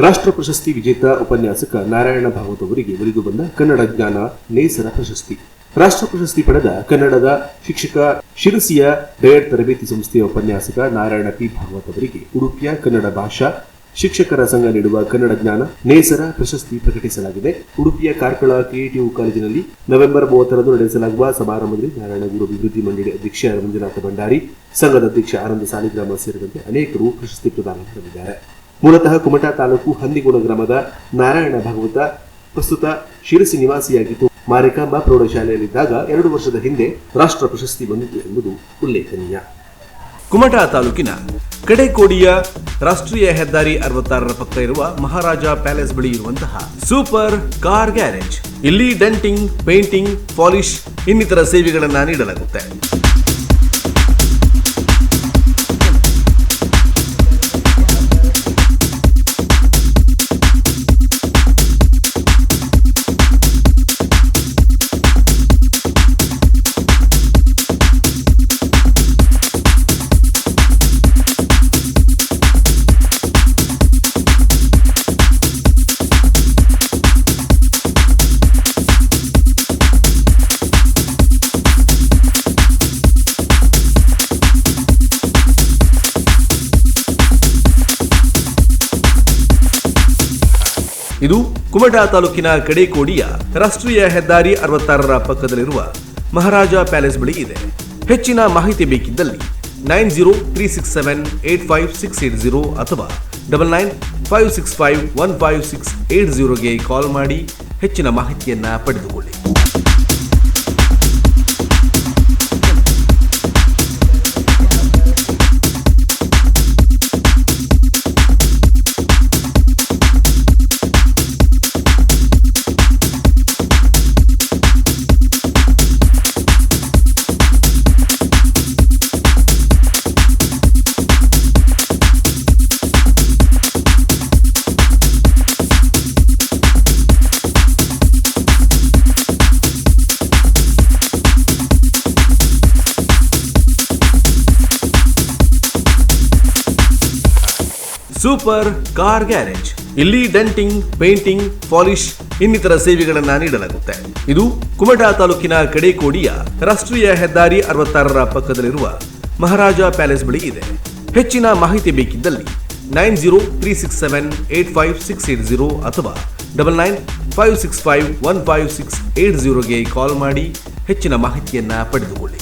ರಾಷ್ಟ್ರ ಪ್ರಶಸ್ತಿ ವಿಜೇತ ಉಪನ್ಯಾಸಕ ನಾರಾಯಣ ಭಾಗವತ್ ಅವರಿಗೆ ಒಲಿದು ಬಂದ ಕನ್ನಡ ಜ್ಞಾನ ನೇಸರ ಪ್ರಶಸ್ತಿ. ರಾಷ್ಟ್ರ ಪ್ರಶಸ್ತಿ ಪಡೆದ ಕನ್ನಡದ ಶಿಕ್ಷಕ ಶಿರಸಿಯ ಡಯಟ್ ತರಬೇತಿ ಸಂಸ್ಥೆಯ ಉಪನ್ಯಾಸಕ ನಾರಾಯಣ ಪಿ ಭಾಗವತ್ ಅವರಿಗೆ ಉಡುಪಿಯ ಕನ್ನಡ ಭಾಷಾ ಶಿಕ್ಷಕರ ಸಂಘ ನೀಡುವ ಕನ್ನಡ ಜ್ಞಾನ ನೇಸರ ಪ್ರಶಸ್ತಿ ಪ್ರಕಟಿಸಲಾಗಿದೆ. ಉಡುಪಿಯ ಕಾರ್ಕಳ ಕ್ರಿಯೇಟಿವ್ ಕಾಲೇಜಿನಲ್ಲಿ ನವೆಂಬರ್ 30ರಂದು ನಡೆಸಲಾಗುವ ಸಮಾರಂಭದಲ್ಲಿ ನಾರಾಯಣಗೂಡು ಅಭಿವೃದ್ಧಿ ಮಂಡಳಿ ಅಧ್ಯಕ್ಷ ಮಂಜುನಾಥ ಭಂಡಾರಿ, ಸಂಘದ ಅಧ್ಯಕ್ಷ ಆನಂದ ಸಾಲಿಗ್ರಾಮ ಸೇರಿದಂತೆ ಅನೇಕರು ಪ್ರಶಸ್ತಿ ಪ್ರದಾನ ಮಾಡಲಿದ್ದಾರೆ. ಮೂಲತಃ ಕುಮಟಾ ತಾಲೂಕು ಹಂದಿಗೋಡ ಗ್ರಾಮದ ನಾರಾಯಣ ಭಾಗವತ ಪ್ರಸ್ತುತ ಶಿರಸಿ ನಿವಾಸಿಯಾಗಿದ್ದು ಮಾರಿಕಾಂಬಾ ಪ್ರೌಢಶಾಲೆಯಲ್ಲಿದ್ದಾಗ 2 ವರ್ಷದ ಹಿಂದೆ ರಾಷ್ಟ್ರ ಪ್ರಶಸ್ತಿ ಬಂದಿತು ಎಂಬುದು ಉಲ್ಲೇಖನೀಯ. ಕುಮಟಾ ತಾಲೂಕಿನ ಕಡೆಕೋಡಿಯ ರಾಷ್ಟ್ರೀಯ ಹೆದ್ದಾರಿ 66ರ ಪಕ್ಕ ಇರುವ ಮಹಾರಾಜ ಪ್ಯಾಲೇಸ್ ಬಳಿ ಇರುವಂತಹ ಸೂಪರ್ ಕಾರ್ ಗ್ಯಾರೇಜ್. ಇಲ್ಲಿ ಡೆಂಟಿಂಗ್, ಪೇಂಟಿಂಗ್, ಪಾಲಿಶ್ ಇನ್ನಿತರ ಸೇವೆಗಳನ್ನು ನೀಡಲಾಗುತ್ತೆ. ಇದು ಕುಮಟಾ ತಾಲೂಕಿನ ಕಡೆಕೋಡಿಯ ರಾಷ್ಟ್ರೀಯ ಹೆದ್ದಾರಿ 66ರ ಪಕ್ಕದಲ್ಲಿರುವ ಮಹಾರಾಜ ಪ್ಯಾಲೇಸ್ ಬಳಿ ಇದೆ. ಹೆಚ್ಚಿನ ಮಾಹಿತಿ ಬೇಕಿದ್ದಲ್ಲಿ 9036785680 ಅಥವಾ 9956515680ಗೆ ಕಾಲ್ ಮಾಡಿ ಹೆಚ್ಚಿನ ಮಾಹಿತಿಯನ್ನ ಪಡೆದುಕೊಳ್ಳಿ. Super car garage. ಇಲ್ಲಿ ಡೆಂಟಿಂಗ್, ಪೇಂಟಿಂಗ್, ಪಾಲಿಶ್ ಇನ್ನಿತರ ಸೇವೆಗಳನ್ನು ನೀಡಲಾಗುತ್ತೆ. ಇದು ಕುಮಟಾ ತಾಲೂಕಿನ ಕಡೆಕೋಡಿಯ ರಾಷ್ಟ್ರೀಯ ಹೆದ್ದಾರಿ 66ರ ಪಕ್ಕದಲ್ಲಿರುವ ಮಹಾರಾಜ ಪ್ಯಾಲೇಸ್ ಬಳಿ ಇದೆ. ಹೆಚ್ಚಿನ ಮಾಹಿತಿ ಬೇಕಿದ್ದಲ್ಲಿ 9036785680 ಅಥವಾ 9956515680ಗೆ ಕಾಲ್ ಮಾಡಿ ಹೆಚ್ಚಿನ ಮಾಹಿತಿಯನ್ನ ಪಡೆದುಕೊಳ್ಳಿ.